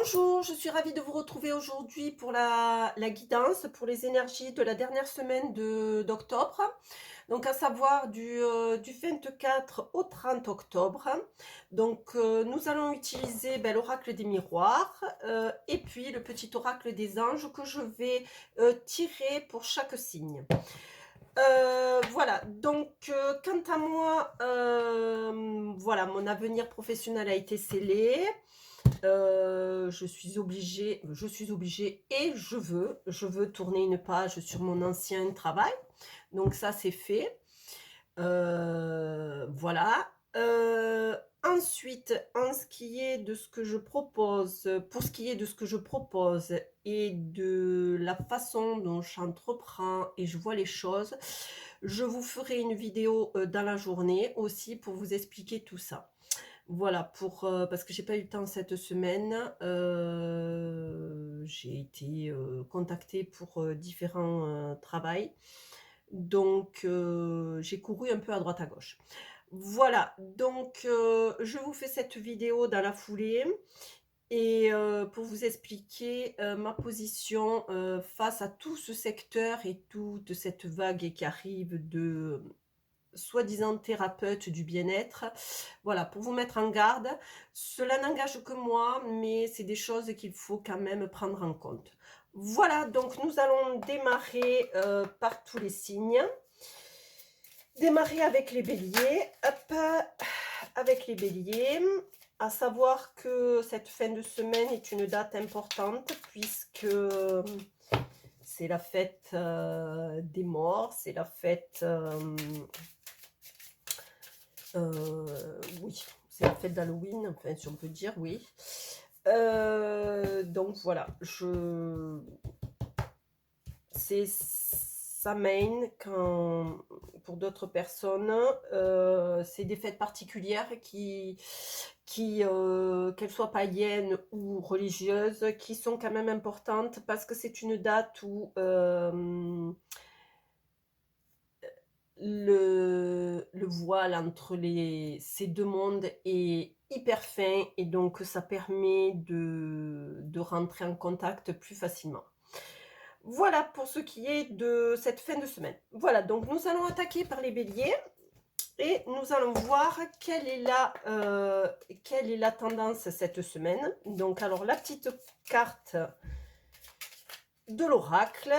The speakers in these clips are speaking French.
Bonjour, je suis ravie de vous retrouver aujourd'hui pour la guidance pour les énergies de la dernière semaine d'octobre. Donc, à savoir du 24 au 30 octobre. Donc, nous allons utiliser l'oracle des miroirs et puis le petit oracle des anges que je vais tirer pour chaque signe. Voilà, donc quant à moi, voilà, mon avenir professionnel a été scellé. Je suis obligée et je veux tourner une page sur mon ancien travail. Donc ça, c'est fait. Voilà. Ensuite, en ce qui est de ce que je propose, pour ce qui est de ce que je propose et de la façon dont j'entreprends et je vois les choses, je vous ferai une vidéo dans la journée aussi pour vous expliquer tout ça. Voilà, parce que j'ai pas eu le temps cette semaine. J'ai été contactée pour différents travails. Donc, j'ai couru un peu à droite à gauche. Voilà, donc je vous fais cette vidéo dans la foulée et pour vous expliquer ma position face à tout ce secteur et toute cette vague qui arrive de soi-disant thérapeute du bien-être. Voilà, pour vous mettre en garde, cela n'engage que moi, mais c'est des choses qu'il faut quand même prendre en compte. Voilà, donc nous allons démarrer par tous les signes. Démarrer avec les béliers. Hop, avec les béliers. À savoir que cette fin de semaine est une date importante puisque c'est la fête des morts, c'est la fête... oui, c'est la fête d'Halloween, enfin, si on peut dire, oui. Donc voilà, ça mène quand, pour d'autres personnes, c'est des fêtes particulières qu'elles soient païennes ou religieuses, qui sont quand même importantes parce que c'est une date où le voile entre ces deux mondes est hyper fin et donc ça permet de rentrer en contact plus facilement. Voilà pour ce qui est de cette fin de semaine. Voilà, donc nous allons attaquer par les béliers et nous allons voir quelle est la tendance cette semaine. Donc, alors, la petite carte de l'oracle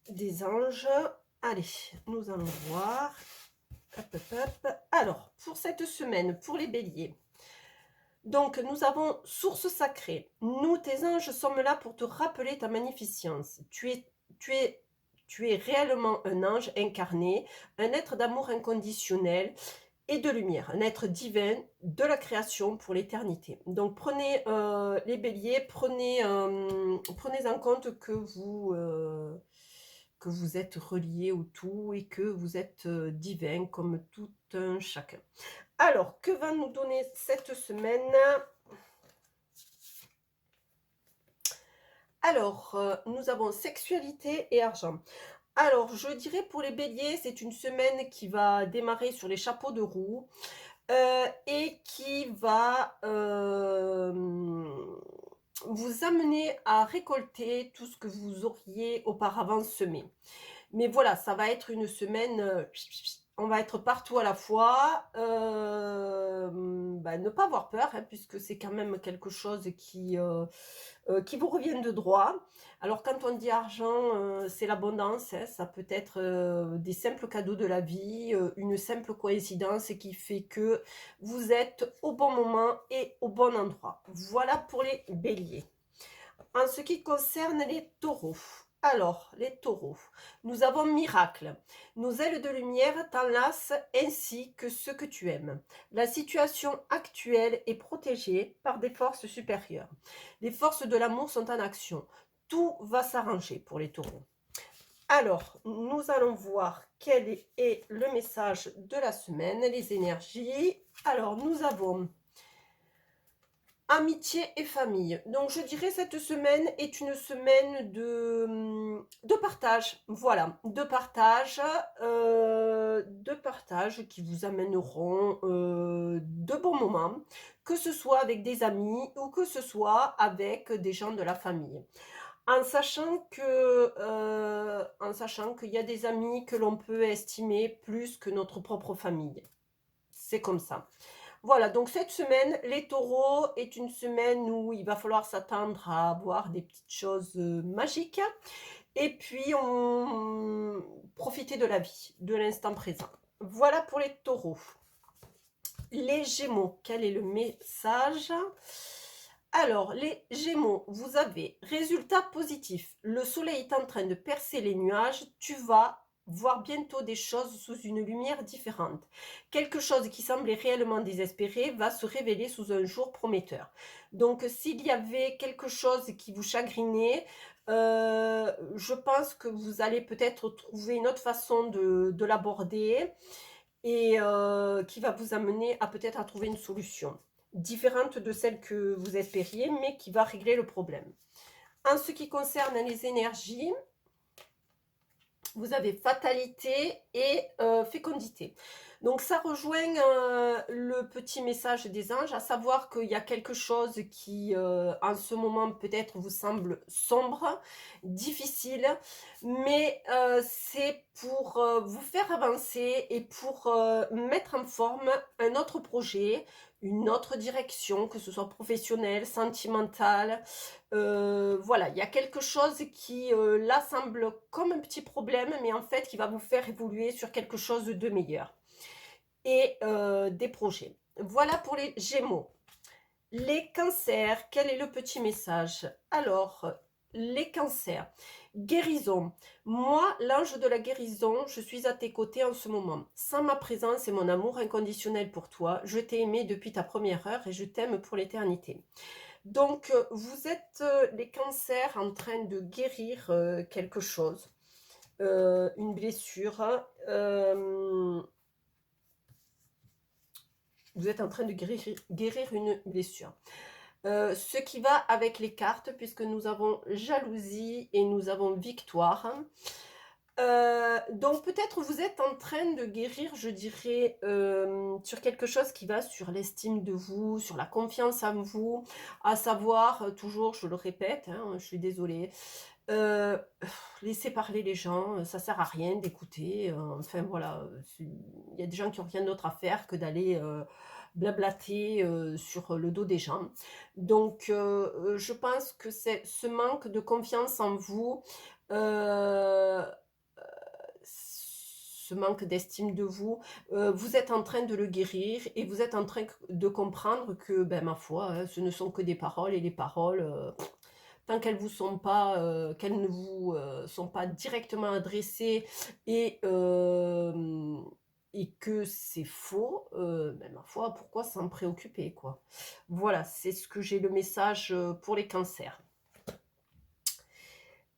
des anges. Allez, nous allons voir. Hop, hop, hop. Alors, pour cette semaine, pour les béliers, donc nous avons source sacrée. Nous, tes anges, sommes là pour te rappeler ta magnificence. Tu es réellement un ange incarné, un être d'amour inconditionnel et de lumière, un être divin de la création pour l'éternité. Donc prenez les béliers, prenez en compte que vous êtes reliés au tout et que vous êtes divin comme tout un chacun. Alors, que va nous donner cette semaine? Alors, nous avons sexualité et argent. Alors, je dirais pour les béliers, c'est une semaine qui va démarrer sur les chapeaux de roue et qui va vous amener à récolter tout ce que vous auriez auparavant semé. Mais voilà, ça va être une semaine, on va être partout à la fois. Ne pas avoir peur, hein, puisque c'est quand même quelque chose qui vous revient de droit. Alors quand on dit argent, c'est l'abondance, hein, ça peut être des simples cadeaux de la vie, une simple coïncidence qui fait que vous êtes au bon moment et au bon endroit. Voilà pour les béliers. En ce qui concerne les taureaux, alors, les taureaux, nous avons miracle. Nos ailes de lumière t'enlacent ainsi que ceux que tu aimes. La situation actuelle est protégée par des forces supérieures. Les forces de l'amour sont en action. Tout va s'arranger pour les taureaux. Alors, nous allons voir quel est le message de la semaine, les énergies. Alors, nous avons amitié et famille. Donc, je dirais cette semaine est une semaine de partage. Voilà, de partage qui vous amèneront de bons moments, que ce soit avec des amis ou que ce soit avec des gens de la famille. En sachant qu'il y a des amis que l'on peut estimer plus que notre propre famille. C'est comme ça. Voilà, donc cette semaine, les taureaux, est une semaine où il va falloir s'attendre à avoir des petites choses magiques. Et puis, profiter de la vie, de l'instant présent. Voilà pour les taureaux. Les gémeaux, quel est le message? Alors, les gémeaux, vous avez résultat positif. Le soleil est en train de percer les nuages. Tu vas voir bientôt des choses sous une lumière différente. Quelque chose qui semblait réellement désespéré va se révéler sous un jour prometteur. Donc, s'il y avait quelque chose qui vous chagrinait, je pense que vous allez peut-être trouver une autre façon de l'aborder et qui va vous amener à peut-être à trouver une solution différente de celle que vous espériez, mais qui va régler le problème. En ce qui concerne les énergies, vous avez fatalité et fécondité. Donc ça rejoint le petit message des anges, à savoir qu'il y a quelque chose qui en ce moment peut-être vous semble sombre, difficile, mais c'est pour vous faire avancer et pour mettre en forme un autre projet, une autre direction, que ce soit professionnelle, sentimentale. Voilà, il y a quelque chose qui là semble comme un petit problème, mais en fait qui va vous faire évoluer sur quelque chose de meilleur. Et des projets. Voilà pour les Gémeaux. Les cancers, quel est le petit message? Alors, les cancers, guérison. Moi, l'ange de la guérison, je suis à tes côtés en ce moment. Sans ma présence et mon amour inconditionnel pour toi, je t'ai aimé depuis ta première heure et je t'aime pour l'éternité. Donc, vous êtes les cancers en train de guérir quelque chose, une blessure. Vous êtes en train de guérir une blessure. Ce qui va avec les cartes, puisque nous avons jalousie et nous avons victoire. Donc peut-être vous êtes en train de guérir, je dirais, sur quelque chose qui va sur l'estime de vous, sur la confiance en vous, à savoir, toujours, je le répète, hein, je suis désolée, laissez parler les gens, ça sert à rien d'écouter, enfin voilà, il y a des gens qui ont rien d'autre à faire que d'aller blablater sur le dos des gens. Donc je pense que c'est ce manque de confiance en vous, ce manque d'estime de vous, vous êtes en train de le guérir et vous êtes en train de comprendre que, ben, ma foi, hein, ce ne sont que des paroles et les paroles, tant qu'elles vous sont pas, qu'elles ne vous sont pas directement adressées et, et que c'est faux, ben, ma foi, pourquoi s'en préoccuper, quoi? Voilà, c'est ce que j'ai le message pour les cancers.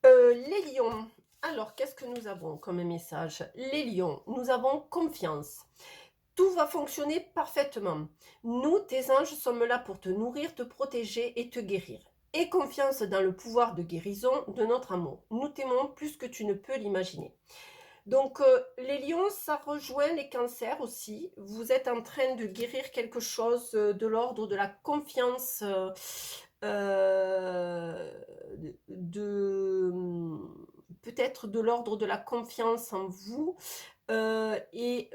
Les lions. Alors, qu'est-ce que nous avons comme message? Les lions, nous avons confiance. Tout va fonctionner parfaitement. Nous, tes anges, sommes là pour te nourrir, te protéger et te guérir. Aie confiance dans le pouvoir de guérison de notre amour. Nous t'aimons plus que tu ne peux l'imaginer. Donc, les lions, ça rejoint les cancers aussi. Vous êtes en train de guérir quelque chose de l'ordre de la confiance, peut-être de l'ordre de la confiance en vous. Et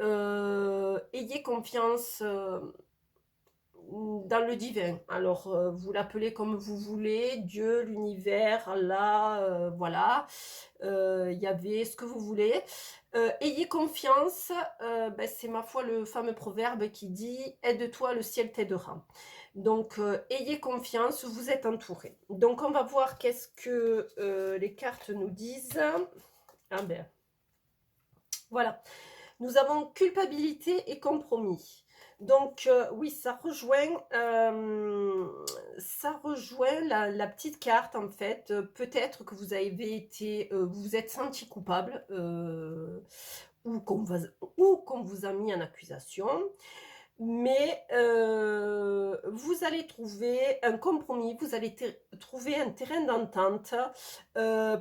ayez confiance dans le divin. Alors, vous l'appelez comme vous voulez, Dieu, l'univers, Allah, voilà, Yahvé, ce que vous voulez. Ayez confiance, ben, c'est ma foi le fameux proverbe qui dit « Aide-toi, le ciel t'aidera ». Donc, ayez confiance, vous êtes entourés. Donc, on va voir qu'est-ce que les cartes nous disent. Ah ben, voilà. Nous avons culpabilité et compromis. Donc, oui, ça rejoint la petite carte, en fait. Peut-être que vous avez été, vous vous êtes senti coupable, ou qu'on vous a mis en accusation. Mais vous allez trouver un compromis, vous allez trouver un terrain d'entente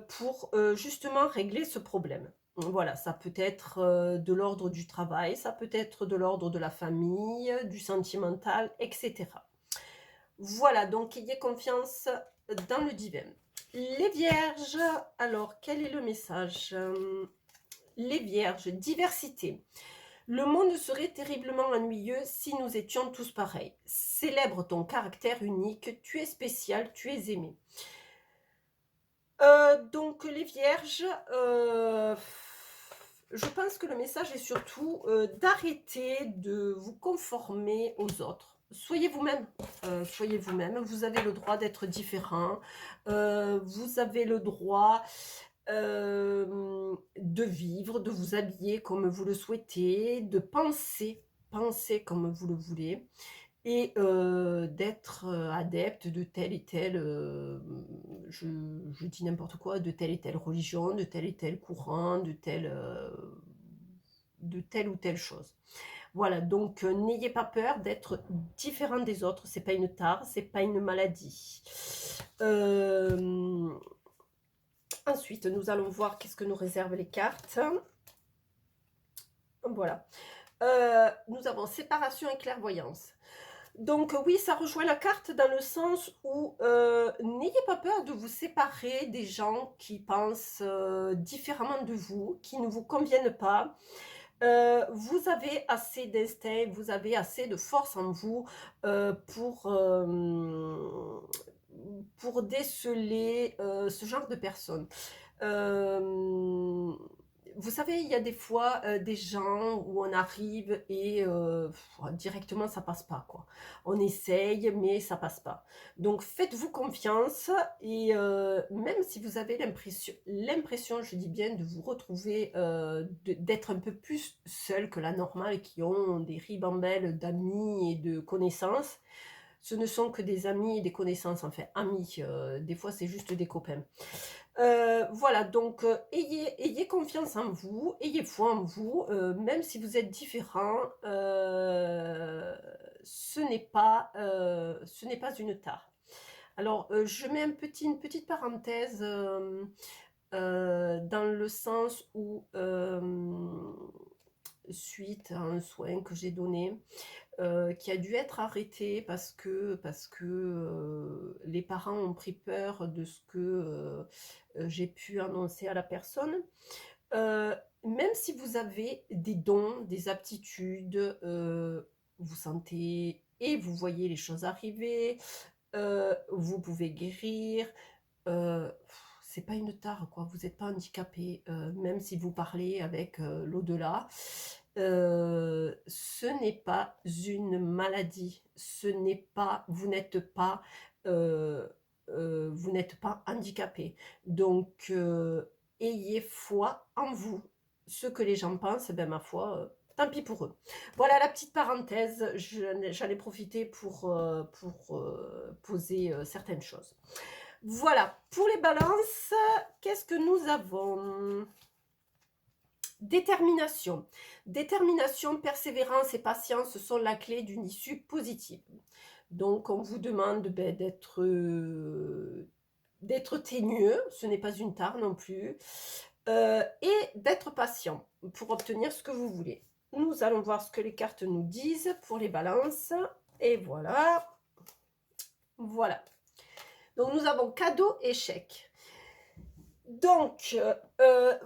pour justement régler ce problème. Voilà, ça peut être de l'ordre du travail, ça peut être de l'ordre de la famille, du sentimental, etc. Voilà, donc ayez confiance dans le divin. Les vierges, alors quel est le message? Les vierges, diversité. Le monde serait terriblement ennuyeux si nous étions tous pareils. Célèbre ton caractère unique, tu es spécial, tu es aimé. Donc les vierges, je pense que le message est surtout, d'arrêter de vous conformer aux autres. Soyez vous-même, soyez vous-même. Vous avez le droit d'être différent, vous avez le droit, de vivre, de vous habiller comme vous le souhaitez, de penser comme vous le voulez et d'être, adepte de telle et telle, je dis n'importe quoi, de telle et telle religion, de tel et tel courant, de telle ou telle chose. Voilà, donc n'ayez pas peur d'être différent des autres, c'est pas une tare, c'est pas une maladie. Ensuite, nous allons voir qu'est-ce que nous réservent les cartes. Voilà. Nous avons séparation et clairvoyance. Donc oui, ça rejoint la carte dans le sens où n'ayez pas peur de vous séparer des gens qui pensent différemment de vous, qui ne vous conviennent pas. Vous avez assez d'instinct, vous avez assez de force en vous pour déceler ce genre de personnes. Euh, Vous savez, il y a des fois des gens où on arrive et directement ça passe pas quoi. On essaye mais ça passe pas. Donc faites-vous confiance et même si vous avez l'impression, je dis bien, de vous retrouver, d'être un peu plus seul que la normale, qui ont des ribambelles d'amis et de connaissances. Ce ne sont que des amis et des connaissances, enfin amis, des fois c'est juste des copains. Voilà, donc ayez confiance en vous, ayez foi en vous, même si vous êtes différents, ce n'est pas une tare. Alors, je mets une petite parenthèse dans le sens où, suite à un soin que j'ai donné, qui a dû être arrêté parce que les parents ont pris peur de ce que j'ai pu annoncer à la personne. Euh, Même si vous avez des dons, des aptitudes, vous sentez et vous voyez les choses arriver, vous pouvez guérir. C'est pas une tare, quoi. Vous n'êtes pas handicapé, même si vous parlez avec l'au-delà. Ce n'est pas une maladie. Euh, vous n'êtes pas handicapé. Donc, ayez foi en vous. Ce que les gens pensent, ben ma foi, tant pis pour eux. Voilà la petite parenthèse. J'en ai profité pour poser certaines choses. Voilà, pour les balances, qu'est-ce que nous avons? Détermination. Détermination, persévérance et patience sont la clé d'une issue positive. Donc, on vous demande d'être teigneux, ce n'est pas une tare non plus, et d'être patient pour obtenir ce que vous voulez. Nous allons voir ce que les cartes nous disent pour les balances. Et voilà. Voilà. Donc, nous avons cadeau, échec. Donc,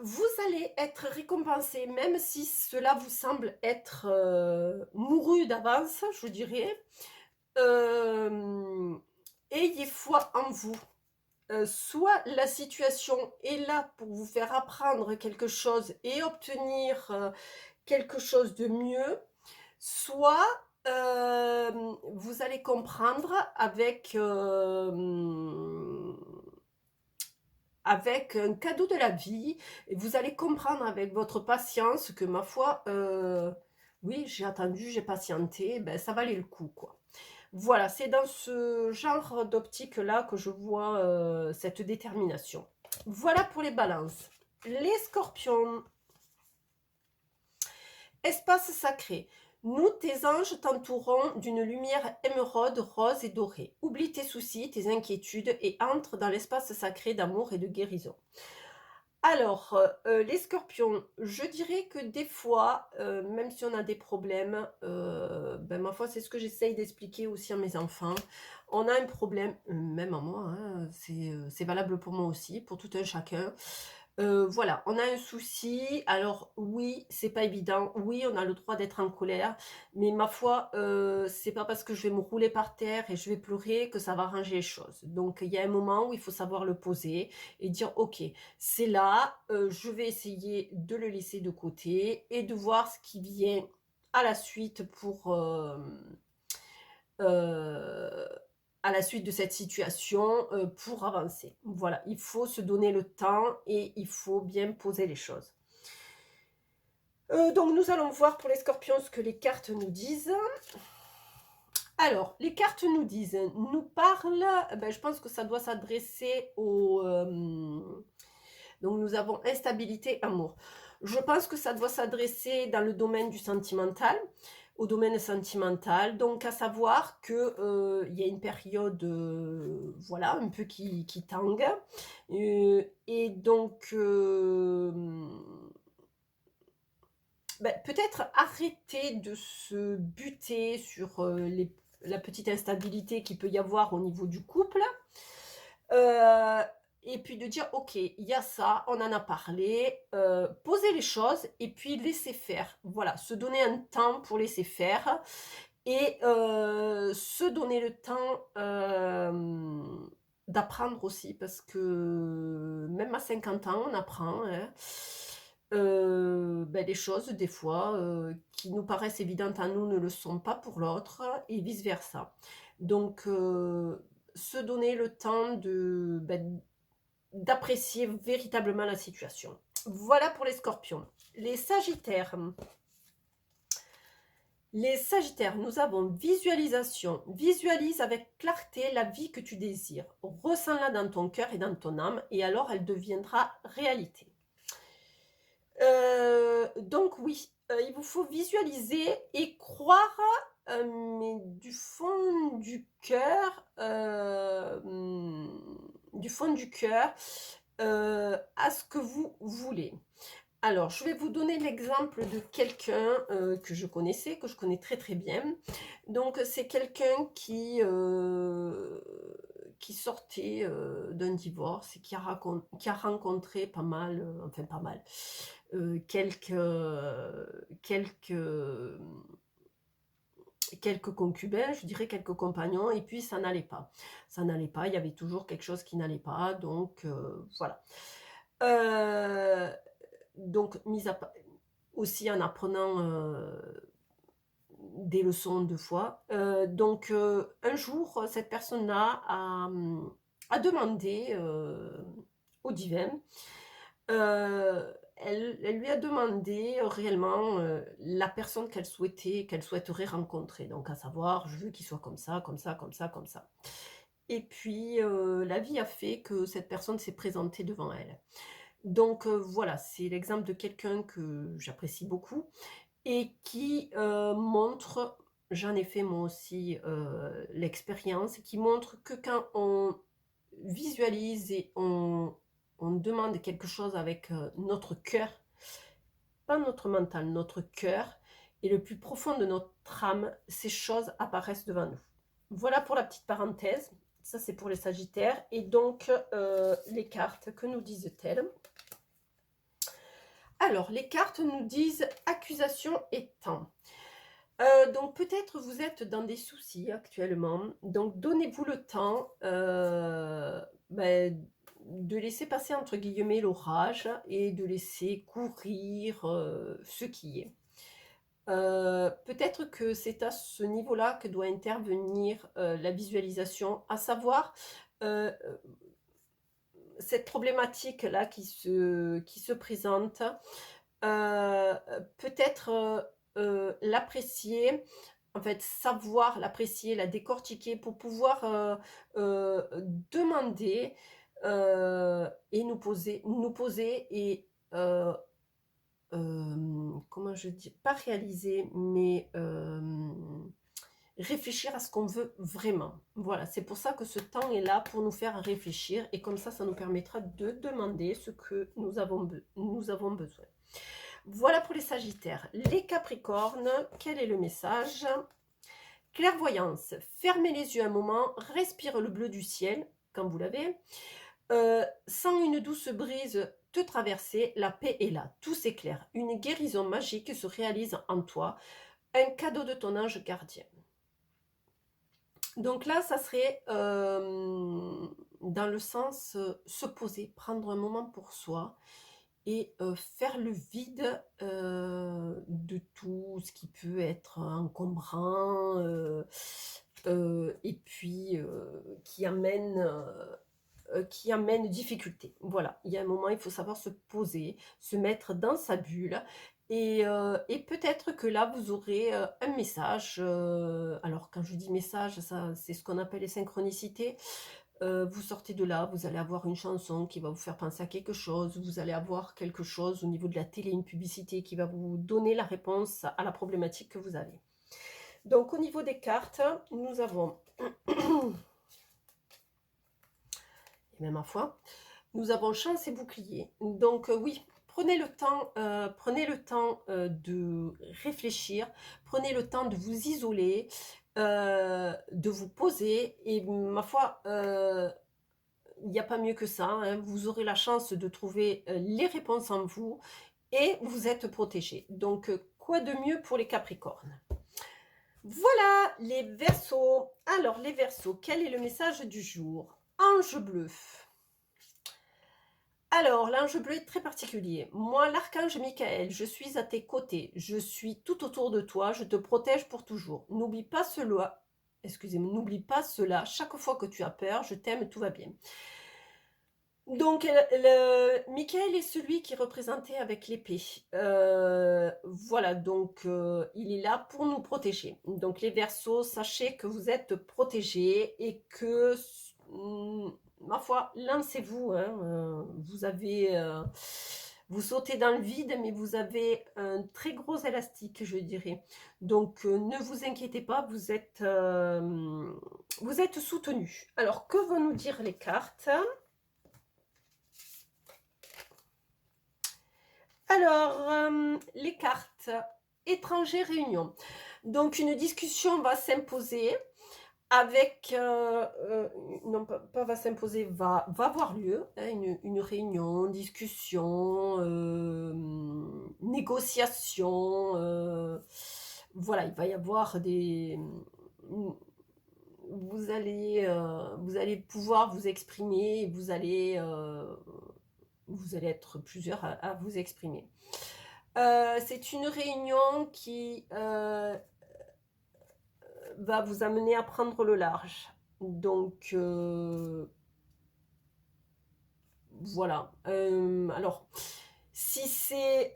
vous allez être récompensé, même si cela vous semble être mouru d'avance, je dirais. Ayez foi en vous. Soit la situation est là pour vous faire apprendre quelque chose et obtenir quelque chose de mieux, soit vous allez comprendre avec un cadeau de la vie, et vous allez comprendre avec votre patience que, ma foi, oui, j'ai attendu, j'ai patienté, ben, ça valait le coup, quoi. Voilà, c'est dans ce genre d'optique-là que je vois cette détermination. Voilà pour les balances. Les scorpions. Espace sacré. Nous, tes anges, t'entourons d'une lumière émeraude, rose et dorée. Oublie tes soucis, tes inquiétudes et entre dans l'espace sacré d'amour et de guérison. Alors, les scorpions, je dirais que des fois, même si on a des problèmes, ma foi, c'est ce que j'essaye d'expliquer aussi à mes enfants. On a un problème, même à moi, hein, c'est valable pour moi aussi, pour tout un chacun. Voilà, on a un souci, alors oui, c'est pas évident, oui, on a le droit d'être en colère, mais ma foi, c'est pas parce que je vais me rouler par terre et je vais pleurer que ça va arranger les choses. Donc il y a un moment où il faut savoir le poser et dire: «OK, c'est là, je vais essayer de le laisser de côté et de voir ce qui vient à la suite heu, à la suite de cette situation, pour avancer». Voilà, il faut se donner le temps et il faut bien poser les choses. Donc nous allons voir pour les scorpions ce que les cartes nous disent. Alors, les cartes nous parlent, je pense que ça doit s'adresser donc nous avons instabilité, amour. Je pense que ça doit s'adresser dans le domaine du sentimental, au domaine sentimental, donc à savoir que, il y a une période, voilà, un peu qui tangue, et donc, peut-être arrêter de se buter sur, la petite instabilité qu'il peut y avoir au niveau du couple. Heu et puis de dire: «OK, il y a ça, on en a parlé», poser les choses et puis laisser faire. Voilà, se donner un temps pour laisser faire et se donner le temps, d'apprendre aussi parce que même à 50 ans, on apprend, hein. Des choses des fois, qui nous paraissent évidentes à nous ne le sont pas pour l'autre et vice versa. Donc se donner le temps d'apprécier véritablement la situation. Voilà pour les scorpions. Les sagittaires. Les sagittaires, nous avons visualisation. Visualise avec clarté la vie que tu désires. Ressens-la dans ton cœur et dans ton âme et alors elle deviendra réalité. Donc oui, il vous faut visualiser et croire, mais du fond du cœur, à ce que vous voulez. Alors, je vais vous donner l'exemple de quelqu'un, que je connaissais, que je connais très, très bien. Donc, c'est quelqu'un qui sortait, d'un divorce et qui a rencontré pas mal, enfin pas mal, quelques concubins, je dirais quelques compagnons et puis ça n'allait pas. Ça n'allait pas, il y avait toujours quelque chose qui n'allait pas donc voilà. Heu, donc mis à part aussi en apprenant, des leçons 2 fois. Donc un jour, cette personne-là a demandé, au divin, elle lui a demandé, réellement, la personne qu'elle souhaiterait rencontrer. Donc à savoir: «Je veux qu'il soit comme ça, comme ça, comme ça, comme ça». Et puis, la vie a fait que cette personne s'est présentée devant elle. Donc voilà, c'est l'exemple de quelqu'un que j'apprécie beaucoup et qui, montre, j'en ai fait moi aussi, l'expérience, qui montre que quand on visualise et on demande quelque chose avec, notre cœur, pas notre mental, notre cœur et le plus profond de notre âme, ces choses apparaissent devant nous. Voilà pour la petite parenthèse. Ça, c'est pour les sagittaires et donc les cartes, que nous disent-elles? Alors, les cartes nous disent accusation et temps. Donc peut-être vous êtes dans des soucis actuellement, donc donnez-vous le temps, de laisser passer entre guillemets «l'orage» et de laisser courir, ce qui est. Peut-être que c'est à ce niveau-là que doit intervenir, la visualisation, à savoir, heu, cette problématique-là qui se présente, peut-être, l'apprécier, en fait, savoir l'apprécier, la décortiquer pour pouvoir, demander, et nous poser et comment je dis? Pas réaliser, mais, réfléchir à ce qu'on veut vraiment. Voilà, c'est pour ça que ce temps est là pour nous faire réfléchir et comme ça nous permettra de demander ce que nous avons besoin. Voilà pour les Sagittaires. Les Capricornes, quel est le message? Clairvoyance, fermez les yeux un moment, respire le bleu du ciel, quand vous l'avez. Sans une douce brise te traverser, la paix est là, tout s'éclaire. Une guérison magique se réalise en toi, un cadeau de ton ange gardien. Donc là, ça serait dans le sens se poser, prendre un moment pour soi et faire le vide de tout ce qui peut être encombrant et puis qui amène difficulté. Voilà, il y a un moment, il faut savoir se poser, se mettre dans sa bulle. Et peut-être que là, vous aurez un message. Alors, quand je dis message, ça, c'est ce qu'on appelle les synchronicités. Vous sortez de là, vous allez avoir une chanson qui va vous faire penser à quelque chose. Vous allez avoir quelque chose au niveau de la télé, une publicité qui va vous donner la réponse à la problématique que vous avez. Donc, au niveau des cartes, nous avons... Et même ma foi, nous avons chance et bouclier. Donc oui, prenez le temps de réfléchir, prenez le temps de vous isoler, de vous poser. Et ma foi, il n'y a pas mieux que ça. Hein. Vous aurez la chance de trouver les réponses en vous et vous êtes protégé. Donc quoi de mieux pour les Capricornes? Voilà les Verseaux. Alors les Verseaux, quel est le message du jour? Ange bleu. Alors, l'ange bleu est très particulier. Moi, l'archange Michael, je suis à tes côtés. Je suis tout autour de toi. Je te protège pour toujours. N'oublie pas cela. Excusez-moi, n'oublie pas cela. Chaque fois que tu as peur, je t'aime, tout va bien. Donc, Michael est celui qui est représenté avec l'épée. Voilà, donc il est là pour nous protéger. Donc, les Verseaux, sachez que vous êtes protégés et que... ma foi, lancez-vous. Hein, vous sautez dans le vide, mais vous avez un très gros élastique, je dirais. Donc, ne vous inquiétez pas, vous êtes soutenu. Alors, que vont nous dire les cartes? Alors, les cartes, étranger réunion. Donc, une discussion va s'imposer avec, non pas va s'imposer, va avoir lieu, hein, une réunion, discussion, négociation, voilà, il va y avoir des... Vous allez pouvoir vous exprimer, vous allez être plusieurs à vous exprimer. C'est une réunion qui va vous amener à prendre le large. Donc, voilà. Alors, si c'est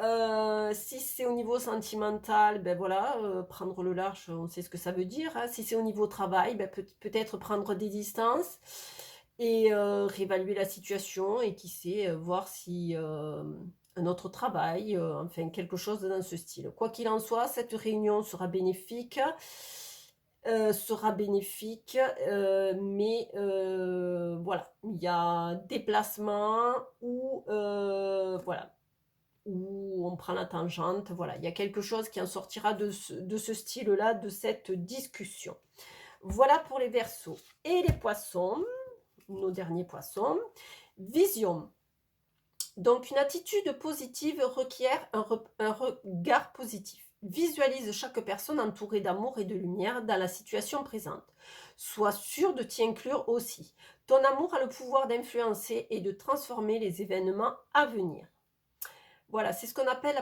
au niveau sentimental, ben voilà, prendre le large, on sait ce que ça veut dire. Hein. Si c'est au niveau travail, ben peut-être prendre des distances et réévaluer la situation et qui sait, voir si un autre travail, enfin quelque chose dans ce style. Quoi qu'il en soit, cette réunion sera bénéfique. Mais voilà, il y a déplacement ou voilà, où on prend la tangente, voilà, il y a quelque chose qui en sortira de ce style-là, de cette discussion. Voilà pour les Verseaux. Et les Poissons, nos derniers Poissons, vision. Donc une attitude positive requiert un regard positif. Visualise chaque personne entourée d'amour et de lumière dans la situation présente. Sois sûr de t'y inclure aussi. Ton amour a le pouvoir d'influencer et de transformer les événements à venir. Voilà, c'est ce qu'on appelle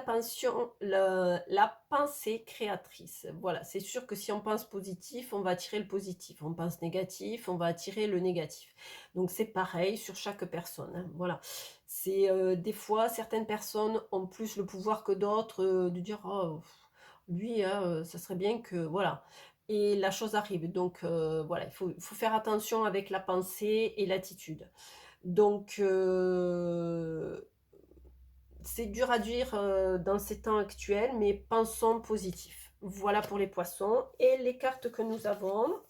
la pensée créatrice. Voilà, c'est sûr que si on pense positif, on va attirer le positif. On pense négatif, on va attirer le négatif. Donc c'est pareil sur chaque personne. Hein, voilà, c'est des fois certaines personnes ont plus le pouvoir que d'autres de dire oh lui, ça serait bien que voilà. Et la chose arrive. Donc voilà, il faut faire attention avec la pensée et l'attitude. Donc c'est dur à dire dans ces temps actuels, mais pensons positif. Voilà pour les poissons et les cartes que nous avons.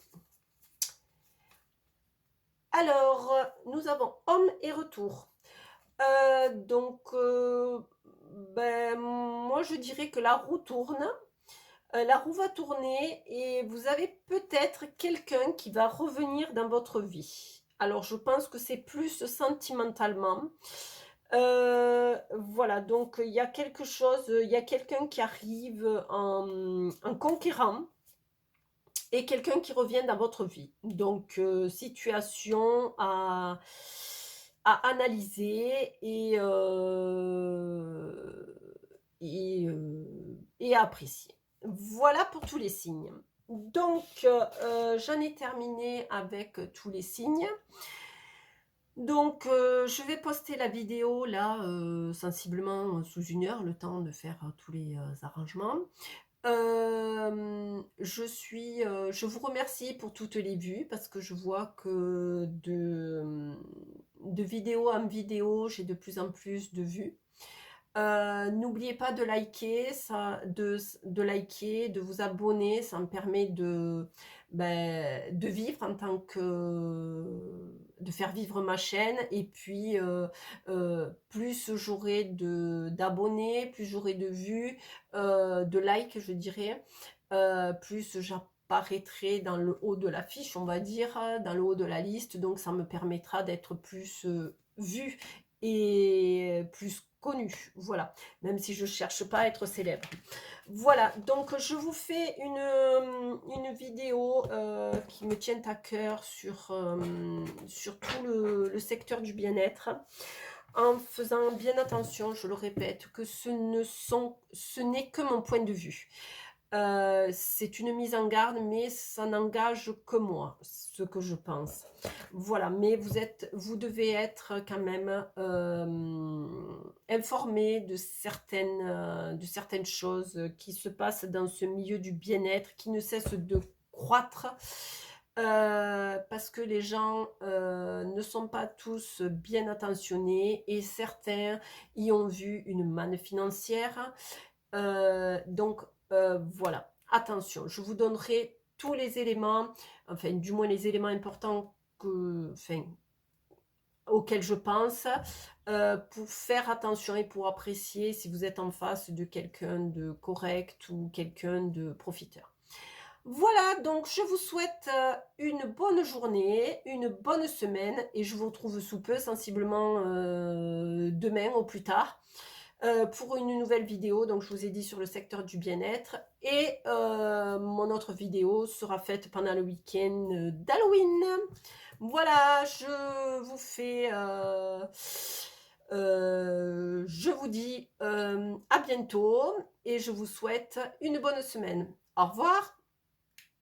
Alors, nous avons homme et retour. Donc, ben, moi je dirais que la roue tourne. La roue va tourner et vous avez peut-être quelqu'un qui va revenir dans votre vie. Alors, je pense que c'est plus sentimentalement. Voilà, donc il y a quelque chose, il y a quelqu'un qui arrive en conquérant et quelqu'un qui revient dans votre vie. Donc, situation à analyser et à apprécier. Voilà pour tous les signes. Donc, j'en ai terminé avec tous les signes. Donc, je vais poster la vidéo là, sensiblement sous 1 heure, le temps de faire tous les arrangements. Je vous remercie pour toutes les vues parce que je vois que de vidéo en vidéo, j'ai de plus en plus de vues. N'oubliez pas de liker, de liker, de vous abonner, ça me permet de vivre en tant de faire vivre ma chaîne et puis plus j'aurai d'abonnés, plus j'aurai de vues, de likes je dirais, plus j'apparaîtrai dans le haut de l'affiche, on va dire, dans le haut de la liste, donc ça me permettra d'être plus vue et plus connue, voilà, même si je cherche pas à être célèbre. Voilà, donc je vous fais une vidéo qui me tient à cœur sur tout le secteur du bien-être, en faisant bien attention, je le répète, que ce n'est que mon point de vue. C'est une mise en garde, mais ça n'engage que moi, ce que je pense. Voilà, mais vous devez être quand même informé de certaines choses qui se passent dans ce milieu du bien-être, qui ne cesse de croître. Parce que les gens ne sont pas tous bien intentionnés et certains y ont vu une manne financière. Donc, voilà, attention, je vous donnerai tous les éléments, enfin du moins les éléments importants auxquels je pense, pour faire attention et pour apprécier si vous êtes en face de quelqu'un de correct ou quelqu'un de profiteur. Voilà, donc je vous souhaite une bonne journée, une bonne semaine et je vous retrouve sous peu, sensiblement demain au plus tard, pour une nouvelle vidéo. Donc je vous ai dit sur le secteur du bien-être et mon autre vidéo sera faite pendant le week-end d'Halloween. Voilà, je vous dis à bientôt et je vous souhaite une bonne semaine. Au revoir.